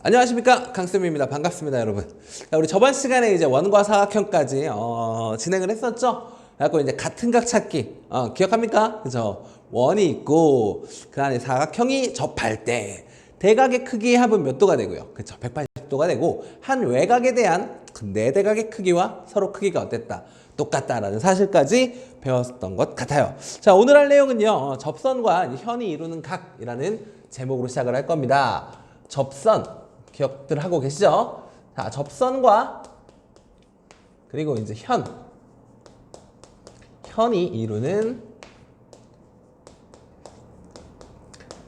안녕하십니까, 강쌤입니다. 반갑습니다, 여러분. 자, 우리 저번 시간에 이제 원과 사각형까지 진행을 했었죠. 그래갖고 이제 같은 각 찾기 기억합니까? 그죠? 원이 있고 그 안에 사각형이 접할 때 대각의 크기의 합은 몇 도가 되고요? 그쵸? 180도가 되고 한 외곽에 대한 그 네 대각의 크기와 서로 크기가 어땠다? 똑같다라는 사실까지 배웠던 것 같아요. 자, 오늘 할 내용은요, 접선과 현이 이루는 각이라는 제목으로 시작을 할 겁니다. 접선 기억들 하고 계시죠? 자, 접선과 그리고 이제 현이 이루는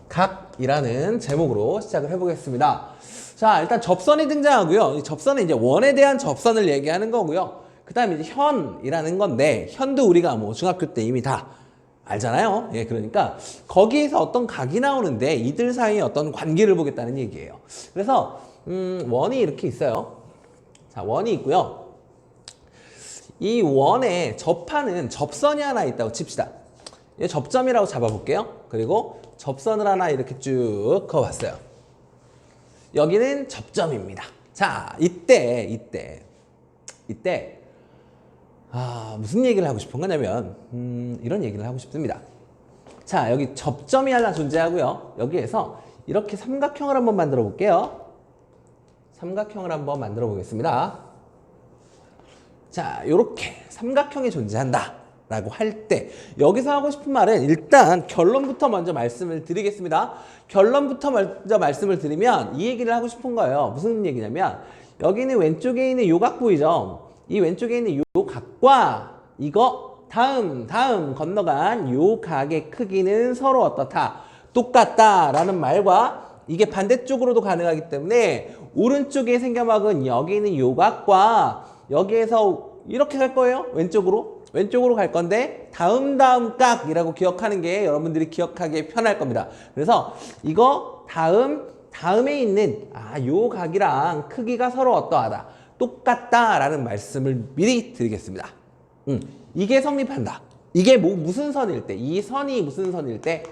각이라는 제목으로 시작을 해보겠습니다. 자, 일단 접선이 등장하고요. 이 접선은 이제 원에 대한 접선을 얘기하는 거고요. 그 다음에 이제 현이라는 건데, 현도 우리가 뭐 중학교 때 이미 다 알잖아요. 예, 그러니까 거기에서 어떤 각이 나오는데 이들 사이에 어떤 관계를 보겠다는 얘기예요. 그래서 원이 이렇게 있어요. 자, 원이 있고요. 이 원에 접하는 접선이 하나 있다고 칩시다. 이 접점이라고 잡아볼게요. 그리고 접선을 하나 이렇게 쭉 그어봤어요. 여기는 접점입니다. 자, 이때 무슨 얘기를 하고 싶은 거냐면 이런 얘기를 하고 싶습니다. 자, 여기 접점이 하나 존재하고요. 여기에서 이렇게 삼각형을 한번 만들어 볼게요. 삼각형을 한번 만들어 보겠습니다. 자, 요렇게 삼각형이 존재한다 라고 할 때 여기서 하고 싶은 말은 일단 결론부터 먼저 말씀을 드리겠습니다. 결론부터 먼저 말씀을 드리면 이 얘기를 하고 싶은 거예요. 무슨 얘기냐면 여기는 왼쪽에 있는 요각 보이죠? 이 왼쪽에 있는 요 각과 이거 다음 건너간 요 각의 크기는 서로 어떻다? 똑같다 라는 말과 이게 반대쪽으로도 가능하기 때문에 오른쪽에 생겨막은 여기 있는 요 각과 여기에서 이렇게 갈 거예요. 왼쪽으로 갈 건데 다음 각이라고 기억하는 게 여러분들이 기억하기에 편할 겁니다. 그래서 이거 다음에 있는 요 각이랑 크기가 서로 어떠하다? 똑같다라는 말씀을 미리 드리겠습니다. 이게 성립한다. 이게 무슨 선일 때? 이 선이 무슨 선일 때?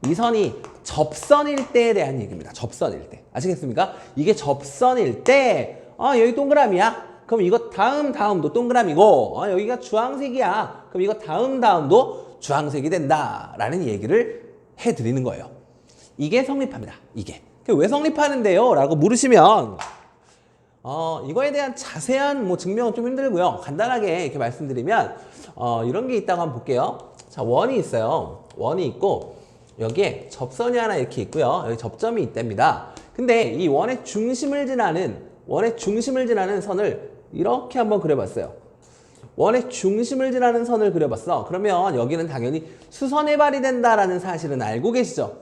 이 선이 접선일 때에 대한 얘기입니다. 접선일 때. 아시겠습니까? 이게 접선일 때 여기 동그라미야. 그럼 이거 다음도 동그라미고 여기가 주황색이야. 그럼 이거 다음도 주황색이 된다라는 얘기를 해드리는 거예요. 이게 성립합니다. 이게. 왜 성립하는데요? 라고 물으시면 이거에 대한 자세한 증명은 좀 힘들고요. 간단하게 이렇게 말씀드리면 이런 게 있다고 한번 볼게요. 자, 원이 있어요. 원이 있고 여기에 접선이 하나 이렇게 있고요. 여기 접점이 있답니다. 근데 이 원의 중심을 지나는 선을 이렇게 한번 그려봤어요. 원의 중심을 지나는 선을 그려봤어. 그러면 여기는 당연히 수선해발이 된다라는 사실은 알고 계시죠?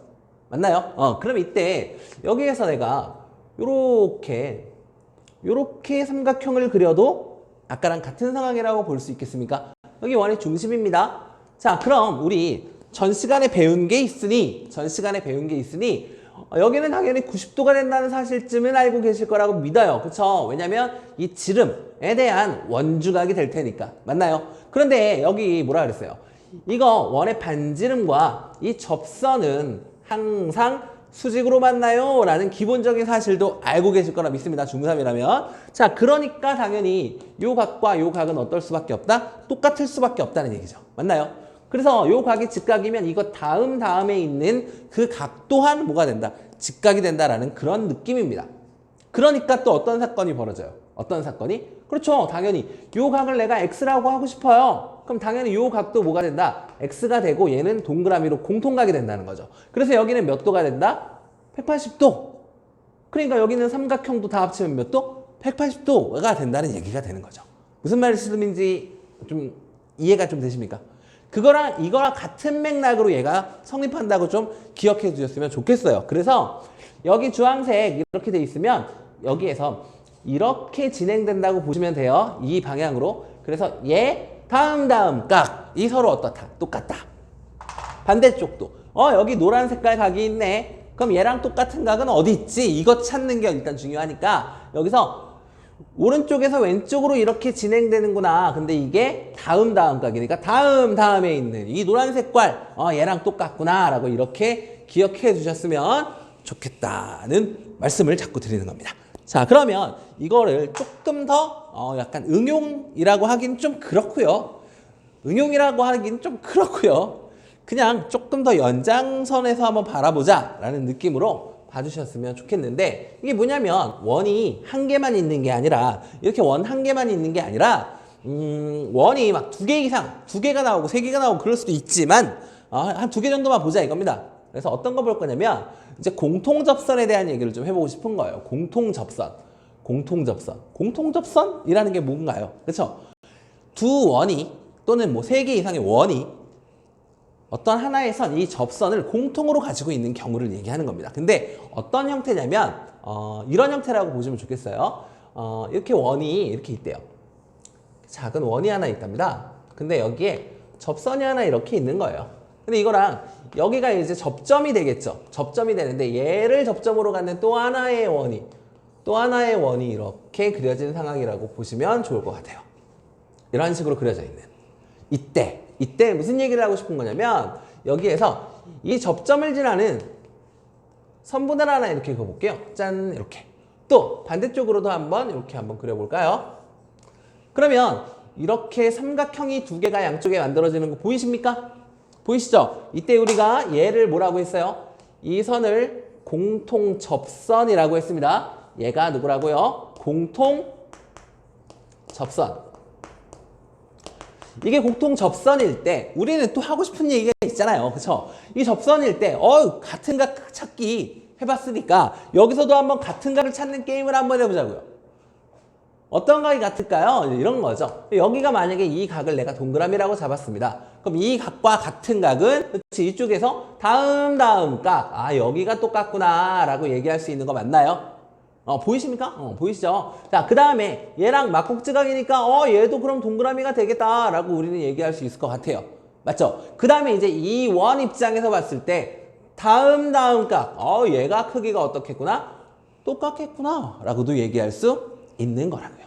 맞나요? 그럼 이때 여기에서 내가 요렇게 삼각형을 그려도 아까랑 같은 상황이라고 볼 수 있겠습니까? 여기 원의 중심입니다. 자, 그럼 우리 전 시간에 배운 게 있으니 여기는 당연히 90도가 된다는 사실쯤은 알고 계실 거라고 믿어요. 그쵸? 왜냐면 이 지름에 대한 원주각이 될 테니까. 맞나요? 그런데 여기 뭐라 그랬어요? 이거 원의 반지름과 이 접선은 항상 수직으로 만나요 라는 기본적인 사실도 알고 계실 거라 믿습니다. 중3이라면. 자, 그러니까 당연히 요 각과 요 각은 어떨 수밖에 없다? 똑같을 수밖에 없다는 얘기죠. 맞나요? 그래서 요 각이 직각이면 이거 다음에 있는 그 각 또한 뭐가 된다? 직각이 된다라는 그런 느낌입니다. 그러니까 또 어떤 사건이 벌어져요? 어떤 사건이? 그렇죠. 당연히 요 각을 내가 X라고 하고 싶어요. 그럼 당연히 요 각도 뭐가 된다? X가 되고 얘는 동그라미로 공통각이 된다는 거죠. 그래서 여기는 몇 도가 된다? 180도. 그러니까 여기는 삼각형도 다 합치면 몇 도? 180도가 된다는 얘기가 되는 거죠. 무슨 말씀인지 좀 이해가 좀 되십니까? 이거랑 같은 맥락으로 얘가 성립한다고 좀 기억해 주셨으면 좋겠어요. 그래서 여기 주황색 이렇게 돼 있으면 여기에서 이렇게 진행된다고 보시면 돼요. 이 방향으로. 그래서 얘 다음 각이 서로 어떻다? 똑같다. 반대쪽도 여기 노란 색깔 각이 있네. 그럼 얘랑 똑같은 각은 어디 있지? 이거 찾는 게 일단 중요하니까 여기서 오른쪽에서 왼쪽으로 이렇게 진행되는구나. 근데 이게 다음 각이니까 다음에 있는 이 노란색 괄 얘랑 똑같구나 라고 이렇게 기억해 주셨으면 좋겠다는 말씀을 자꾸 드리는 겁니다. 자, 그러면 이거를 조금 더 약간 응용이라고 하긴 좀 그렇고요. 응용이라고 하긴 좀 그렇고요. 그냥 조금 더 연장선에서 한번 바라보자 라는 느낌으로 봐주셨으면 좋겠는데, 이게 뭐냐면 원이 한 개만 있는 게 아니라, 이렇게 원 한 개만 있는 게 아니라 원이 막 2개 이상, 2개가 나오고 3개가 나오고 그럴 수도 있지만 한 2개 정도만 보자 이겁니다. 그래서 어떤 거 볼 거냐면 이제 공통접선에 대한 얘기를 좀 해보고 싶은 거예요. 공통접선. 공통접선이라는 게 뭔가요? 그렇죠? 두 원이 또는 뭐 3개 이상의 원이 어떤 하나의 선, 이 접선을 공통으로 가지고 있는 경우를 얘기하는 겁니다. 근데 어떤 형태냐면 이런 형태라고 보시면 좋겠어요. 이렇게 원이 이렇게 있대요. 작은 원이 하나 있답니다. 근데 여기에 접선이 하나 이렇게 있는 거예요. 근데 이거랑 여기가 이제 접점이 되겠죠. 접점이 되는데 얘를 접점으로 갖는 또 하나의 원이 이렇게 그려진 상황이라고 보시면 좋을 것 같아요. 이런 식으로 그려져 있는. 이때 무슨 얘기를 하고 싶은 거냐면, 여기에서 이 접점을 지나는 선분을 하나 이렇게 그어볼게요. 짠, 이렇게. 또 반대쪽으로도 이렇게 한번 그려볼까요? 그러면 이렇게 삼각형이 2개가 양쪽에 만들어지는 거 보이십니까? 보이시죠? 이때 우리가 얘를 뭐라고 했어요? 이 선을 공통접선이라고 했습니다. 얘가 누구라고요? 공통접선. 이게 공통접선일 때 우리는 또 하고 싶은 얘기가 있잖아요. 그쵸? 이 접선일 때 같은 각 찾기 해봤으니까 여기서도 한번 같은 각을 찾는 게임을 한번 해보자고요. 어떤 각이 같을까요? 이런 거죠. 여기가 만약에 이 각을 내가 동그라미라고 잡았습니다. 그럼 이 각과 같은 각은, 그치, 이쪽에서 다음 각, 여기가 똑같구나 라고 얘기할 수 있는 거 맞나요? 보이십니까? 보이시죠? 자, 그 다음에 얘랑 막곡지각이니까 얘도 그럼 동그라미가 되겠다 라고 우리는 얘기할 수 있을 것 같아요. 맞죠? 그 다음에 이제 이 원 입장에서 봤을 때 다음 각, 얘가 크기가 어떻겠구나? 똑같겠구나 라고도 얘기할 수 있는 거라고요.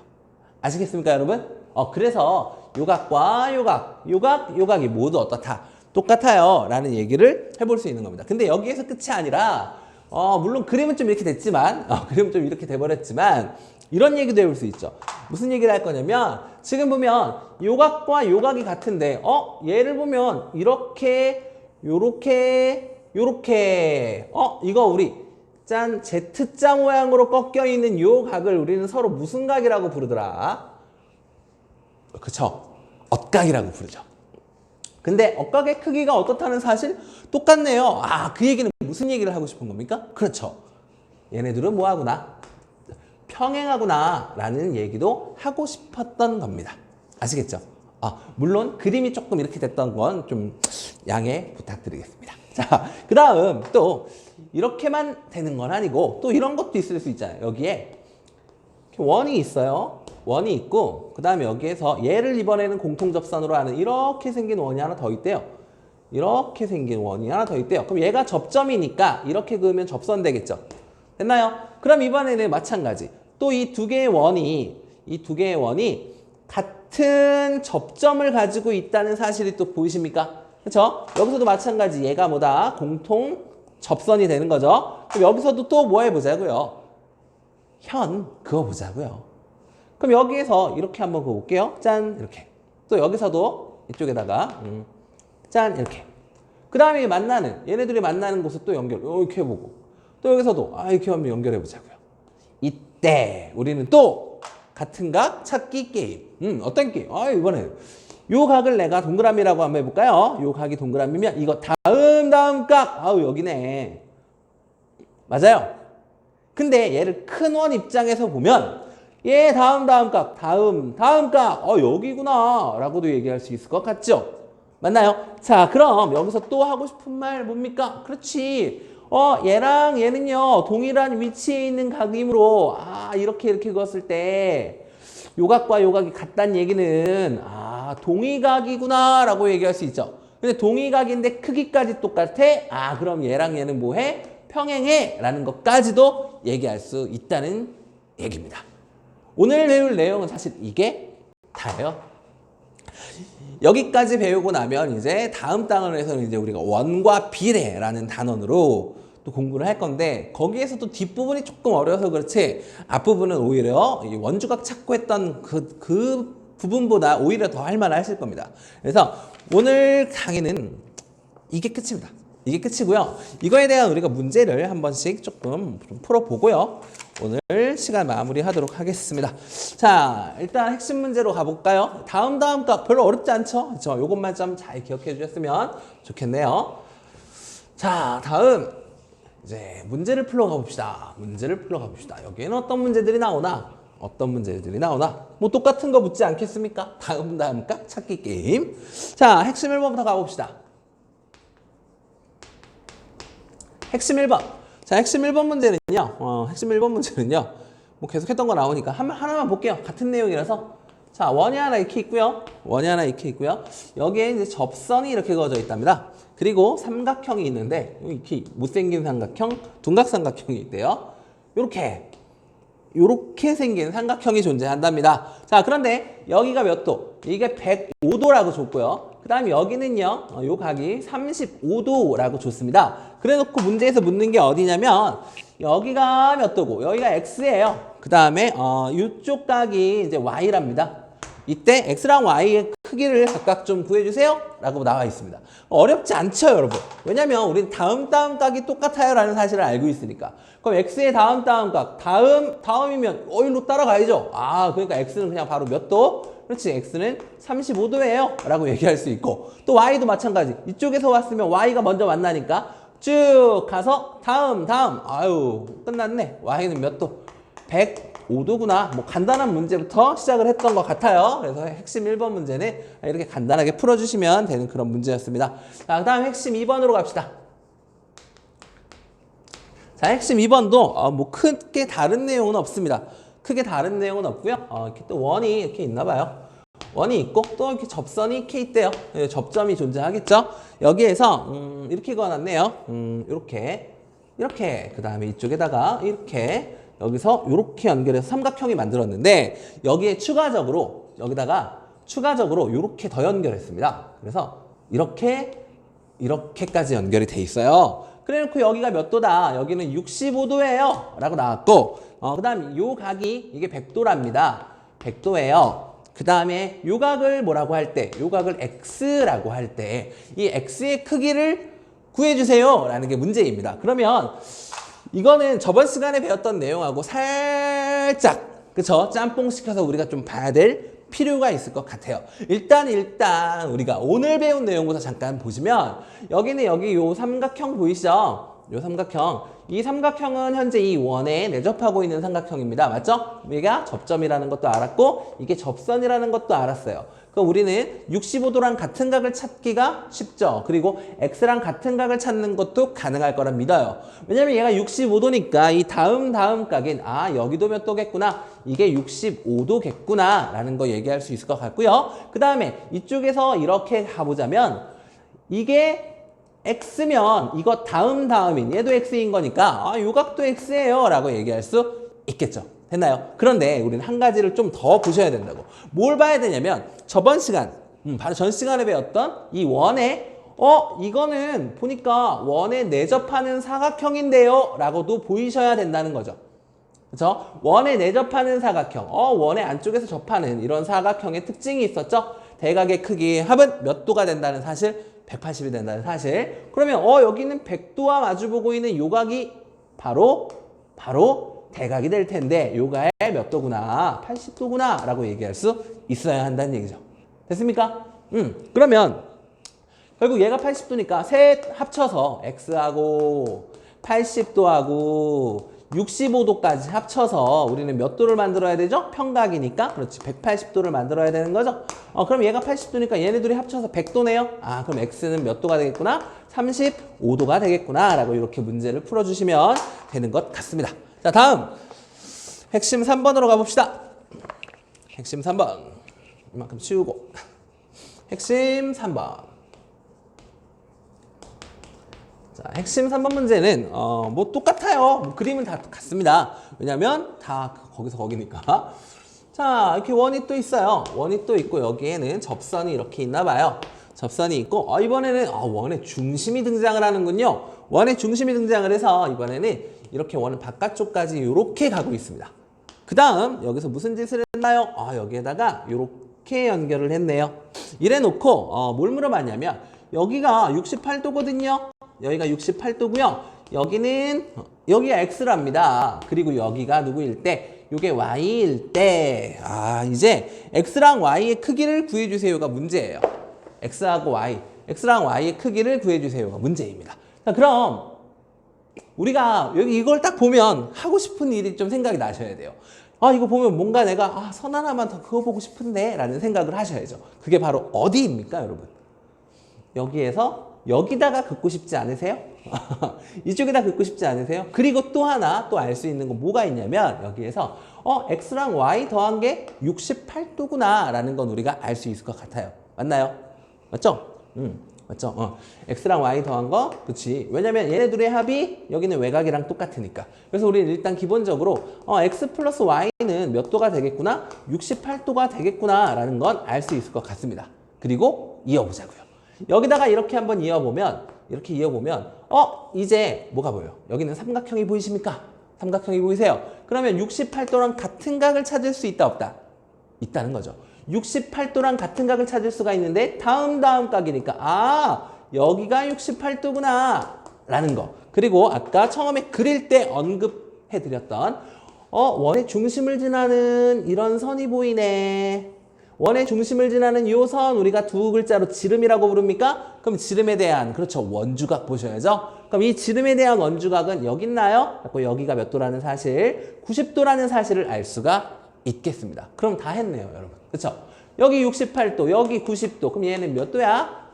아시겠습니까, 여러분? 그래서 요각과 요각이 모두 어떻다? 똑같아요 라는 얘기를 해볼 수 있는 겁니다. 근데 여기에서 끝이 아니라 물론 그림은 좀 이렇게 됐지만, 그림은 좀 이렇게 돼버렸지만, 이런 얘기도 해볼 수 있죠. 무슨 얘기를 할 거냐면, 지금 보면 요각과 요각이 같은데, 얘를 보면 요렇게, 이거 우리 짠 Z자 모양으로 꺾여 있는 요 각을 우리는 서로 무슨 각이라고 부르더라? 그쵸? 엇각이라고 부르죠. 근데 엇각의 크기가 어떻다는 사실 똑같네요. 그 얘기는 무슨 얘기를 하고 싶은 겁니까? 그렇죠. 얘네들은 뭐하구나? 평행하구나 라는 얘기도 하고 싶었던 겁니다. 아시겠죠? 물론 그림이 조금 이렇게 됐던 건 좀 양해 부탁드리겠습니다. 자, 그 다음 또 이렇게만 되는 건 아니고 또 이런 것도 있을 수 있잖아요. 여기에 원이 있어요. 원이 있고 그 다음에 여기에서 얘를 이번에는 공통접선으로 하는 이렇게 생긴 원이 하나 더 있대요. 이렇게 생긴 원이 하나 더 있대요. 그럼 얘가 접점이니까 이렇게 그으면 접선 되겠죠. 됐나요? 그럼 이번에는 마찬가지. 또 이 2개의 원이 같은 접점을 가지고 있다는 사실이 또 보이십니까? 그렇죠? 여기서도 마찬가지. 얘가 뭐다? 공통 접선이 되는 거죠. 그럼 여기서도 또 뭐 해보자고요? 현 그어보자고요. 그럼 여기에서 이렇게 한번 그어볼게요. 짠, 이렇게. 또 여기서도 이쪽에다가 짠, 이렇게. 그 다음에 얘네들이 만나는 곳을 또 이렇게 해보고, 또 여기서도 이렇게 한번 연결해보자고요. 이때 우리는 또 같은 각 찾기 게임. 어떤 게임? 이번에 요 각을 내가 동그라미라고 한번 해볼까요? 요 각이 동그라미면 이거 다음 각. 여기네. 맞아요. 근데 얘를 큰 원 입장에서 보면 얘 다음 각, 다음 각. 여기구나 라고도 얘기할 수 있을 것 같죠? 맞나요? 자, 그럼 여기서 또 하고 싶은 말 뭡니까? 그렇지. 얘랑 얘는요 동일한 위치에 있는 각이므로 이렇게 그었을 때 요각과 요각이 같다는 얘기는 동의각이구나 라고 얘기할 수 있죠. 근데 동의각인데 크기까지 똑같아? 그럼 얘랑 얘는 뭐해? 평행해 라는 것까지도 얘기할 수 있다는 얘기입니다. 오늘 배울 내용은 사실 이게 다예요. 여기까지 배우고 나면 이제 다음 단원에서는 이제 우리가 원과 비례라는 단원으로 또 공부를 할 건데 거기에서도 뒷부분이 조금 어려워서 그렇지 앞부분은 오히려 이 원주각 찾고 했던 그 부분보다 오히려 더 할만하실 겁니다. 그래서 오늘 강의는 이게 끝입니다. 이게 끝이고요. 이거에 대한 우리가 문제를 한 번씩 조금 풀어보고요. 오늘 시간 마무리하도록 하겠습니다. 자, 일단 핵심 문제로 가볼까요? 다음 값 별로 어렵지 않죠? 그렇죠? 요것만 좀 잘 기억해 주셨으면 좋겠네요. 자, 다음 이제 문제를 풀러 가봅시다. 문제를 풀러 가봅시다. 여기에는 어떤 문제들이 나오나? 어떤 문제들이 나오나? 뭐 똑같은 거 묻지 않겠습니까? 다음 값 찾기 게임. 자, 핵심 1번부터 가봅시다. 핵심 1번. 자, 핵심 1번 문제는요. 핵심 1번 문제는요. 뭐 계속 했던 거 나오니까 하나만 볼게요. 같은 내용이라서. 자, 원이 하나 이렇게 있고요. 원이 하나 이렇게 있고요. 여기에 이제 접선이 이렇게 그어져 있답니다. 그리고 삼각형이 있는데 이렇게 못생긴 삼각형, 둔각삼각형이 있대요. 요렇게 생긴 삼각형이 존재한답니다. 자, 그런데 여기가 몇 도? 이게 105도라고 줬고요. 그 다음에 여기는요, 요 각이 35도라고 줬습니다. 그래 놓고 문제에서 묻는 게 어디냐면, 여기가 몇 도고, 여기가 x예요. 그 다음에, 이쪽 각이 이제 y랍니다. 이때 x랑 y의 크기를 각각 좀 구해주세요. 라고 나와 있습니다. 어렵지 않죠, 여러분? 왜냐면 우리는 다음 각이 똑같아요. 라는 사실을 알고 있으니까. 그럼 x의 다음 각, 다음이면 일로 따라가야죠. 그러니까 x는 그냥 바로 몇 도? 그렇지, x는 35도예요. 라고 얘기할 수 있고, 또 y도 마찬가지. 이쪽에서 왔으면 y가 먼저 만나니까 쭉 가서 다음. 끝났네. y는 몇 도? 105도구나. 뭐 간단한 문제부터 시작을 했던 것 같아요. 그래서 핵심 1번 문제는 이렇게 간단하게 풀어주시면 되는 그런 문제였습니다. 자, 그 다음 핵심 2번으로 갑시다. 자, 핵심 2번도 뭐 크게 다른 내용은 없습니다. 크게 다른 내용은 없고요. 이렇게 또 원이 이렇게 있나 봐요. 원이 있고 또 이렇게 접선이 이렇게 있대요. 접점이 존재하겠죠. 여기에서 이렇게 그어놨네요. 이렇게 그 다음에 이쪽에다가 이렇게 여기서 이렇게 연결해서 삼각형이 만들었는데 여기에 추가적으로 이렇게 더 연결했습니다. 그래서 이렇게까지 연결이 돼 있어요. 그래놓고 여기가 몇 도다? 여기는 65도예요. 라고 나왔고, 그 다음에 요 각이 이게 100도랍니다. 100도예요. 그 다음에 요 각을 뭐라고 할 때? 요 각을 x라고 할 때, 이 x의 크기를 구해주세요. 라는 게 문제입니다. 그러면 이거는 저번 시간에 배웠던 내용하고 살짝, 그쵸? 짬뽕 시켜서 우리가 좀 봐야 될 필요가 있을 것 같아요. 일단 우리가 오늘 배운 내용부터 잠깐 보시면 여기는 여기 요 삼각형 보이시죠? 요 삼각형. 이 삼각형은 현재 이 원에 내접하고 있는 삼각형입니다. 맞죠? 우리가 접점이라는 것도 알았고 이게 접선이라는 것도 알았어요. 그럼 우리는 65도랑 같은 각을 찾기가 쉽죠. 그리고 x랑 같은 각을 찾는 것도 가능할 거라 믿어요. 왜냐면 얘가 65도니까 이 다음 각인 여기도 몇 도겠구나. 이게 65도겠구나 라는 거 얘기할 수 있을 것 같고요. 그 다음에 이쪽에서 이렇게 가보자면 이게 x면 이거 다음인 얘도 x인 거니까 요 각도 x예요 라고 얘기할 수 있겠죠. 됐나요? 그런데 우리는 한 가지를 좀 더 보셔야 된다고. 뭘 봐야 되냐면 저번 시간 바로 전 시간에 배웠던 이 원에 이거는 보니까 원에 내접하는 사각형인데요 라고도 보이셔야 된다는 거죠. 그렇죠? 원에 내접하는 사각형, 원의 안쪽에서 접하는 이런 사각형의 특징이 있었죠. 대각의 크기 합은 몇 도가 된다는 사실, 180이 된다는 사실. 그러면 여기는 100도와 마주보고 있는 요각이 바로 대각이 될 텐데 요가의 몇 도구나? 80도구나 라고 얘기할 수 있어야 한다는 얘기죠. 됐습니까? 그러면 결국 얘가 80도니까 셋 합쳐서 x하고 80도하고 65도까지 합쳐서 우리는 몇 도를 만들어야 되죠? 평각이니까. 그렇지. 180도를 만들어야 되는 거죠. 그럼 얘가 80도니까 얘네 둘이 합쳐서 100도네요. 그럼 x는 몇 도가 되겠구나? 35도가 되겠구나. 라고 이렇게 문제를 풀어주시면 되는 것 같습니다. 자, 다음 핵심 3번으로 가봅시다. 핵심 3번 이만큼 치우고 핵심 3번. 자, 핵심 3번 문제는 뭐 똑같아요. 뭐 그림은 다 같습니다. 왜냐면 다 거기서 거기니까. 자, 이렇게 원이 또 있어요. 원이 또 있고 여기에는 접선이 이렇게 있나 봐요. 접선이 있고 이번에는 원의 중심이 등장을 하는군요. 원의 중심이 등장을 해서 이번에는 이렇게 원은 바깥쪽까지 이렇게 가고 있습니다. 그 다음 여기서 무슨 짓을 했나요? 여기에다가 이렇게 연결을 했네요. 이래 놓고 뭘 물어봤냐면 여기가 68도거든요. 여기가 68도고요. 여기가 x랍니다. 그리고 여기가 누구일 때? 이게 y일 때 이제 x랑 y의 크기를 구해주세요가 문제예요. x랑 y의 크기를 구해주세요가 문제입니다. 자, 그럼 우리가 여기 이걸 딱 보면 하고 싶은 일이 좀 생각이 나셔야 돼요. 이거 보면 뭔가 내가 선 하나만 더 그어보고 싶은데 라는 생각을 하셔야죠. 그게 바로 어디입니까, 여러분? 여기에서 여기다가 긋고 싶지 않으세요? 이쪽에다 긋고 싶지 않으세요? 그리고 또 하나 또 알 수 있는 건 뭐가 있냐면 여기에서 x랑 y 더한 게 68도구나 라는 건 우리가 알 수 있을 것 같아요. 맞나요? 맞죠? 맞죠? x랑 y 더한 거, 그치? 왜냐면 얘네 둘의 합이 여기는 외곽이랑 똑같으니까. 그래서 우리는 일단 기본적으로 x 플러스 y는 몇 도가 되겠구나? 68도가 되겠구나 라는 건 알 수 있을 것 같습니다. 그리고 이어보자고요. 여기다가 이렇게 한번 이어보면 이제 뭐가 보여요? 여기는 삼각형이 보이십니까? 삼각형이 보이세요? 그러면 68도랑 같은 각을 찾을 수 있다 없다? 있다는 거죠. 68도랑 같은 각을 찾을 수가 있는데 다음 각이니까 여기가 68도구나 라는 거. 그리고 아까 처음에 그릴 때 언급해드렸던 원의 중심을 지나는 이런 선이 보이네. 원의 중심을 지나는 이 선 우리가 두 글자로 지름이라고 부릅니까? 그럼 지름에 대한 원주각 보셔야죠. 그럼 이 지름에 대한 원주각은 여기 있나요? 여기가 몇 도라는 사실, 90도라는 사실을 알 수가 있겠습니다. 그럼 다 했네요, 여러분. 그렇죠? 여기 68도, 여기 90도. 그럼 얘는 몇 도야?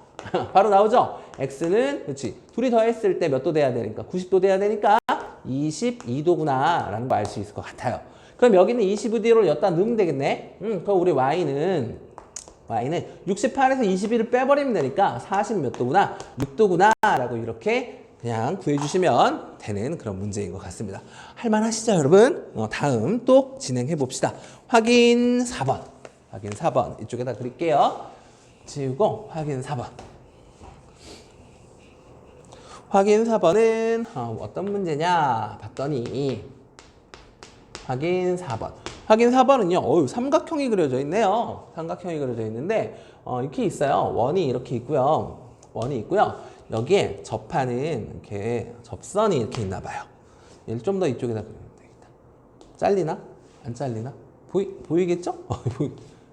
바로 나오죠? x는 그렇지. 둘이 더했을 때 몇 도 돼야 되니까 90도 돼야 되니까 22도구나 라는 거 알 수 있을 것 같아요. 그럼 여기는 22도를 여기다 넣으면 되겠네. 그럼 우리 y는 68에서 22를 빼버리면 되니까 40 몇 도구나? 6도구나 라고 이렇게 그냥 구해주시면 되는 그런 문제인 것 같습니다. 할만하시죠, 여러분? 다음 또 진행해 봅시다. 확인 4번. 확인 4번. 이쪽에다 그릴게요. 지우고 확인 4번. 확인 4번은 어떤 문제냐 봤더니 확인 4번. 확인 4번은요. 삼각형이 그려져 있네요. 삼각형이 그려져 있는데 이렇게 있어요. 원이 이렇게 있고요. 여기에 접하는 이렇게 접선이 이렇게 있나 봐요. 얘를 좀 더 이쪽에다 그리면 되겠다. 잘리나? 안 잘리나? 보이겠죠?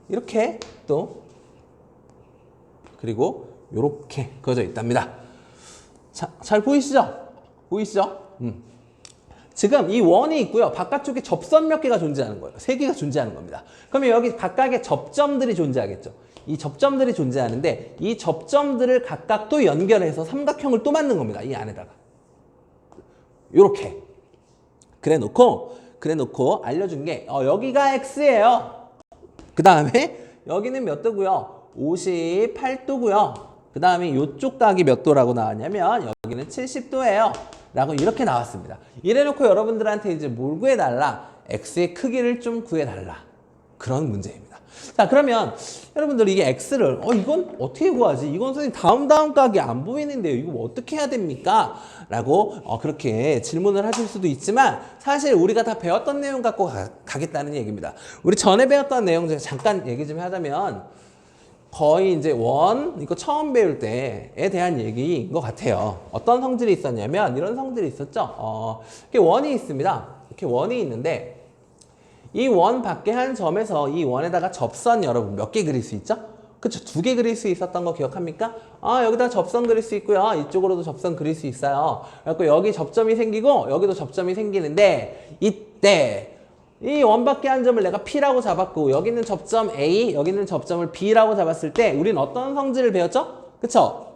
이렇게 또 그리고 이렇게 그어져 있답니다. 자, 잘 보이시죠? 지금 이 원이 있고요. 바깥쪽에 접선 몇 개가 존재하는 거예요. 3개가 존재하는 겁니다. 그러면 여기 각각의 접점들이 존재하겠죠. 이 접점들이 존재하는데 이 접점들을 각각 또 연결해서 삼각형을 또 만든 겁니다. 이 안에다가. 요렇게. 그래 놓고 알려준 게 여기가 x예요. 그 다음에 여기는 몇 도고요? 58도고요. 그 다음에 이쪽 각이 몇 도라고 나왔냐면 여기는 70도예요. 라고 이렇게 나왔습니다. 이래놓고 여러분들한테 이제 뭘 구해달라? x의 크기를 좀 구해달라. 그런 문제입니다. 자, 그러면 여러분들 이게 x를 이건 어떻게 구하지? 이건 선생님 다음 각이 안 보이는데요. 이거 어떻게 해야 됩니까? 라고 그렇게 질문을 하실 수도 있지만 사실 우리가 다 배웠던 내용 갖고 가겠다는 얘기입니다. 우리 전에 배웠던 내용 제가 잠깐 얘기 좀 하자면 거의 이제 이거 처음 배울 때에 대한 얘기인 것 같아요. 어떤 성질이 있었냐면 이런 성질이 있었죠. 이렇게 원이 있습니다. 이렇게 원이 있는데 이 원 밖에 한 점에서 이 원에다가 접선 여러분 몇 개 그릴 수 있죠? 그쵸? 2개 그릴 수 있었던 거 기억합니까? 여기다 접선 그릴 수 있고요. 이쪽으로도 접선 그릴 수 있어요. 그래서 여기 접점이 생기고 여기도 접점이 생기는데 이때 이 원밖에 한 점을 내가 P라고 잡았고 여기는 접점 A, 여기는 접점을 B라고 잡았을 때 우리는 어떤 성질을 배웠죠? 그쵸?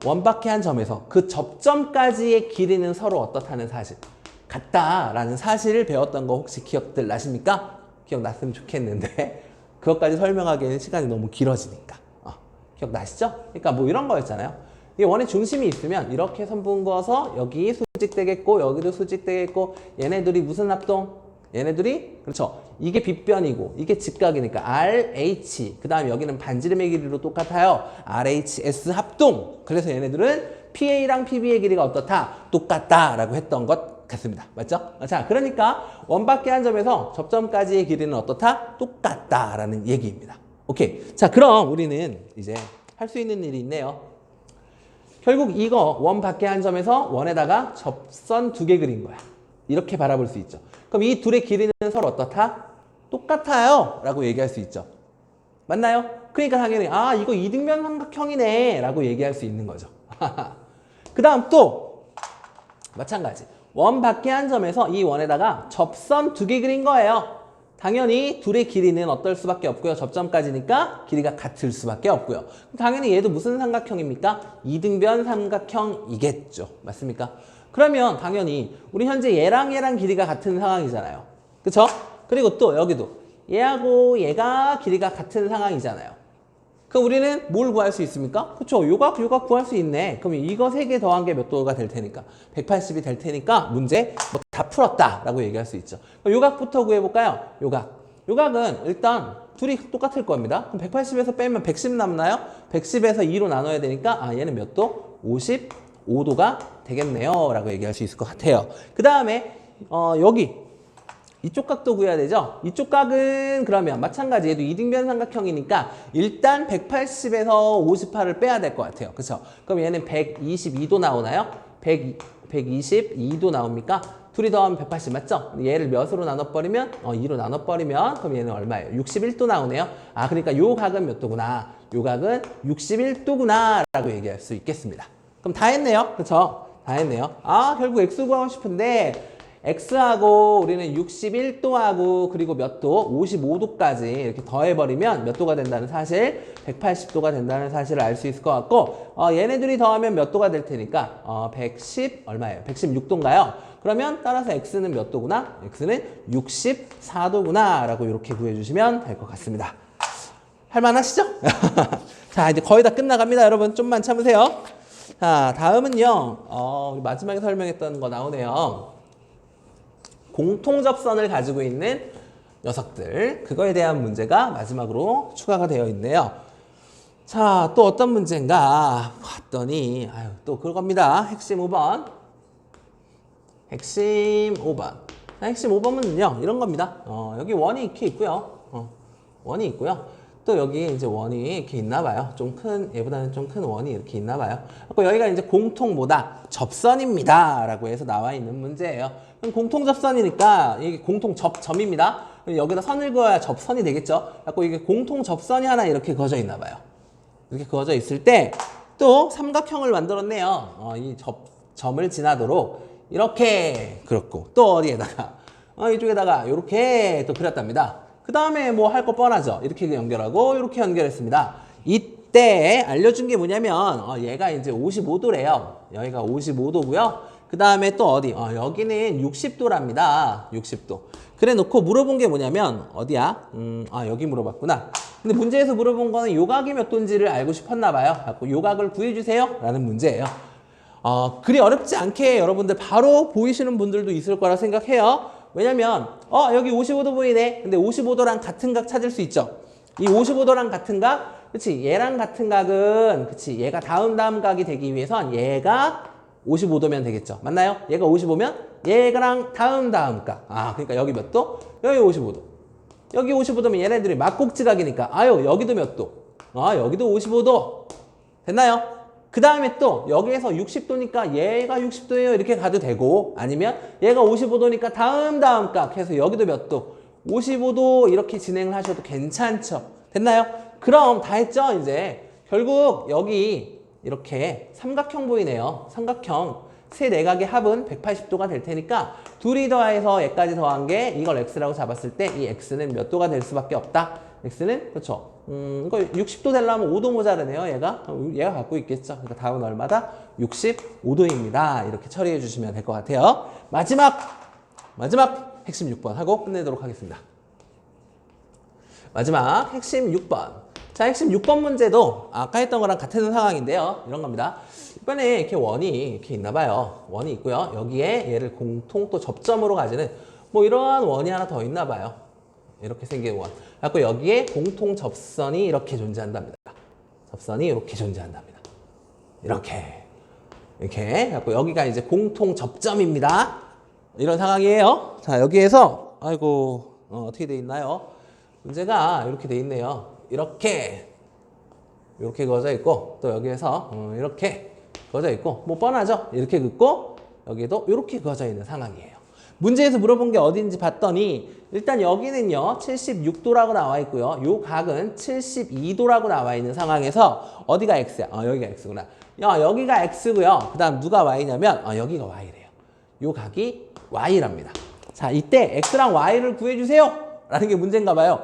원밖에 한 점에서 그 접점까지의 길이는 서로 어떻다는 사실, 같다라는 사실을 배웠던 거 혹시 기억들 나십니까? 기억났으면 좋겠는데 그것까지 설명하기에는 시간이 너무 길어지니까 기억나시죠? 그러니까 뭐 이런 거였잖아요. 이 원의 중심이 있으면 이렇게 선분 그어서 여기 수직되겠고 여기도 수직되겠고 얘네들이 무슨 합동? 얘네들이 그렇죠. 이게 빗변이고 이게 직각이니까 RH 그 다음 여기는 반지름의 길이로 똑같아요. RHS 합동. 그래서 얘네들은 PA랑 PB의 길이가 어떻다? 똑같다라고 했던 것 같습니다. 맞죠? 자, 그러니까 원밖에 한 점에서 접점까지의 길이는 어떻다? 똑같다라는 얘기입니다. 오케이. 자, 그럼 우리는 이제 할 수 있는 일이 있네요. 결국 이거 원 밖에 한 점에서 원에다가 접선 2개 그린 거야. 이렇게 바라볼 수 있죠. 그럼 이 둘의 길이는 서로 어떻다? 똑같아요 라고 얘기할 수 있죠. 맞나요? 그러니까 당연히 아 이거 이등변 삼각형이네 라고 얘기할 수 있는 거죠. 그 다음 또 마찬가지 원 밖에 한 점에서 이 원에다가 접선 2개 그린 거예요. 당연히 둘의 길이는 어떨 수밖에 없고요. 접점까지니까 길이가 같을 수밖에 없고요. 당연히 얘도 무슨 삼각형입니까? 이등변 삼각형이겠죠. 맞습니까? 그러면 당연히 우리 현재 얘랑 길이가 같은 상황이잖아요. 그쵸? 그리고 또 여기도 얘하고 얘가 길이가 같은 상황이잖아요. 그럼 우리는 뭘 구할 수 있습니까? 그쵸? 요각 구할 수 있네. 그럼 이거 3개 더한 게 몇 도가 될 테니까 180이 될 테니까 문제 뭐 다 풀었다 라고 얘기할 수 있죠. 그럼 요각부터 구해볼까요? 요각은 일단 둘이 똑같을 겁니다. 그럼 180에서 빼면 110 남나요? 110에서 2로 나눠야 되니까 아 얘는 몇 도? 55도가 되겠네요 라고 얘기할 수 있을 것 같아요. 그 다음에 여기 이쪽 각도 구해야 되죠. 이쪽 각은 그러면 마찬가지 얘도 이등변 삼각형이니까 일단 180에서 58을 빼야 될 것 같아요. 그렇죠? 그럼 얘는 122도 나오나요? 122도 나옵니까? 둘이 더하면 180 맞죠? 얘를 몇으로 나눠버리면 2로 나눠버리면 그럼 얘는 얼마예요? 61도 나오네요. 아 그러니까 요 각은 몇 도구나? 요 각은 61도구나 라고 얘기할 수 있겠습니다. 그럼 다 했네요. 그렇죠? 다 했네요. 아 결국 x 구하고 싶은데 x하고 우리는 61도하고 그리고 몇 도? 55도까지 이렇게 더해버리면 몇 도가 된다는 사실 180도가 된다는 사실을 알 수 있을 것 같고 얘네들이 더하면 몇 도가 될 테니까 110 얼마예요? 116도인가요? 그러면 따라서 x는 몇 도구나? x는 64도구나 라고 이렇게 구해주시면 될 것 같습니다. 할만하시죠? 자 이제 거의 다 끝나갑니다. 여러분 좀만 참으세요. 자 다음은요 우리 마지막에 설명했던 거 나오네요. 공통접선을 가지고 있는 녀석들 그거에 대한 문제가 마지막으로 추가가 되어 있네요. 자, 또 어떤 문제인가 봤더니 또 그겁니다. 핵심 5번. 핵심 5번. 핵심 5번은요. 이런 겁니다. 여기 원이 이렇게 있고요. 원이 있고요. 또 여기 이제 원이 이렇게 있나 봐요. 좀 큰 얘보다는 좀 큰 원이 이렇게 있나 봐요. 그리고 여기가 이제 공통 뭐다? 접선입니다. 라고 해서 나와 있는 문제예요. 그럼 공통 접선이니까 이게 공통 접점입니다. 여기다 선을 그어야 접선이 되겠죠. 그래서 이게 공통 접선이 하나 이렇게 그어져 있나 봐요. 이렇게 그어져 있을 때 또 삼각형을 만들었네요. 이 점을 지나도록 이렇게 그렸고 또 어디에다가 이쪽에다가 이렇게 또 그렸답니다. 그 다음에 뭐 할 거 뻔하죠. 이렇게 연결하고 이렇게 연결했습니다. 이때 알려준 게 뭐냐면 얘가 이제 55도래요. 여기가 55도고요. 그 다음에 또 어디? 여기는 60도랍니다. 60도. 그래 놓고 물어본 게 뭐냐면 어디야? 여기 물어봤구나. 근데 문제에서 물어본 거는 요각이 몇 도인지를 알고 싶었나 봐요. 갖고 요각을 구해주세요 라는 문제예요. 그리 어렵지 않게 여러분들 바로 보이시는 분들도 있을 거라 생각해요. 왜냐면 여기 55도 보이네. 근데 55도랑 같은 각 찾을 수 있죠. 이 55도랑 같은 각, 그치? 얘랑 같은 각은, 그치? 얘가 다음 각이 되기 위해선 얘가 55도면 되겠죠. 맞나요? 얘가 55면 얘랑 다음 각. 그러니까 여기 몇 도? 여기 55도. 여기 55도면 얘네들이 막곡지각이니까 여기도 몇 도? 여기도 55도. 됐나요? 그 다음에 또 여기에서 60도니까 얘가 60도예요 이렇게 가도 되고 아니면 얘가 55도니까 다음 각 해서 여기도 몇 도? 55도 이렇게 진행을 하셔도 괜찮죠. 됐나요? 그럼 다 했죠 이제. 결국 여기 이렇게 삼각형 보이네요. 삼각형 세 내각의 합은 180도가 될 테니까 둘이 더해서 얘까지 더한 게 이걸 x라고 잡았을 때 이 x는 몇 도가 될 수밖에 없다. x는 그렇죠. 이거 60도 되려면 5도 모자르네요. 얘가 갖고 있겠죠. 그러니까 답은 얼마다? 65도입니다. 이렇게 처리해 주시면 될 것 같아요. 마지막 핵심 6번 하고 끝내도록 하겠습니다. 마지막 핵심 6번. 자, 핵심 6번 문제도 아까 했던 거랑 같은 상황인데요. 이런 겁니다. 이번에 이렇게 원이 이렇게 있나 봐요. 원이 있고요. 여기에 얘를 공통 또 접점으로 가지는 뭐 이러한 원이 하나 더 있나 봐요. 이렇게 생긴 원. 그래서 여기에 공통 접선이 이렇게 존재한답니다. 접선이 이렇게 존재한답니다. 이렇게. 그래서 여기가 이제 공통 접점입니다. 이런 상황이에요. 자, 여기에서 아이고 어떻게 돼 있나요? 문제가 이렇게 돼 있네요. 이렇게 그어져 있고 또 여기에서 이렇게 그어져 있고 뭐 뻔하죠? 이렇게 긋고 여기도 이렇게 그어져 있는 상황이에요. 문제에서 물어본 게 어딘지 봤더니 일단 여기는요 76도라고 나와 있고요. 요 각은 72도라고 나와 있는 상황에서 어디가 x야? 여기가 x구나. 여기가 x고요. 그 다음 누가 y냐면 여기가 y래요. 요 각이 y랍니다. 자, 이때 x랑 y를 구해주세요 라는 게 문제인가 봐요.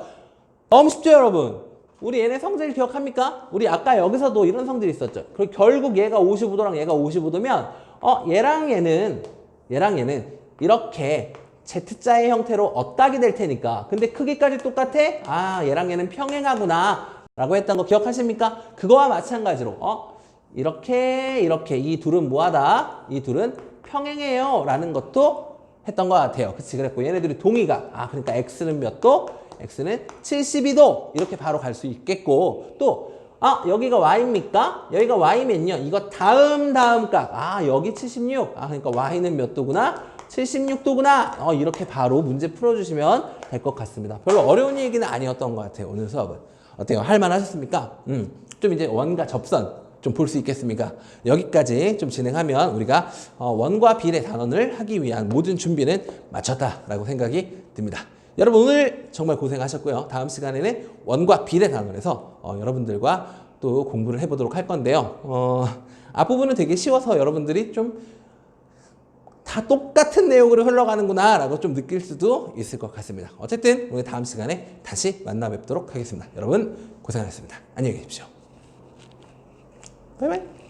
너무 쉽죠 여러분? 우리 얘네 성질 기억합니까? 우리 아까 여기서도 이런 성질이 있었죠. 그리고 결국 얘가 55도랑 얘가 55도면 얘랑 얘는 이렇게 Z자의 형태로 엇각이 될 테니까. 근데 크기까지 똑같아? 얘랑 얘는 평행하구나 라고 했던 거 기억하십니까? 그거와 마찬가지로 이렇게 이 둘은 뭐하다? 이 둘은 평행해요 라는 것도 했던 것 같아요. 그치? 그랬고 얘네들이 동의가 그러니까 x는 몇 도? x는 72도 이렇게 바로 갈 수 있겠고 또 여기가 y입니까? 여기가 y면요 이거 다음 각 여기 76 그러니까 y는 몇 도구나? 76도구나 이렇게 바로 문제 풀어주시면 될 것 같습니다. 별로 어려운 얘기는 아니었던 것 같아요. 오늘 수업은 어때요? 할만하셨습니까? 좀 이제 원과 접선 좀 볼 수 있겠습니까? 여기까지 좀 진행하면 우리가 원과 비례 단원을 하기 위한 모든 준비는 마쳤다라고 생각이 듭니다. 여러분 오늘 정말 고생하셨고요. 다음 시간에는 원과 비례 단원에서 여러분들과 또 공부를 해보도록 할 건데요. 앞부분은 되게 쉬워서 여러분들이 좀 다 똑같은 내용으로 흘러가는구나 라고 좀 느낄 수도 있을 것 같습니다. 어쨌든 우리 다음 시간에 다시 만나 뵙도록 하겠습니다. 여러분 고생하셨습니다. 안녕히 계십시오. 바이바이.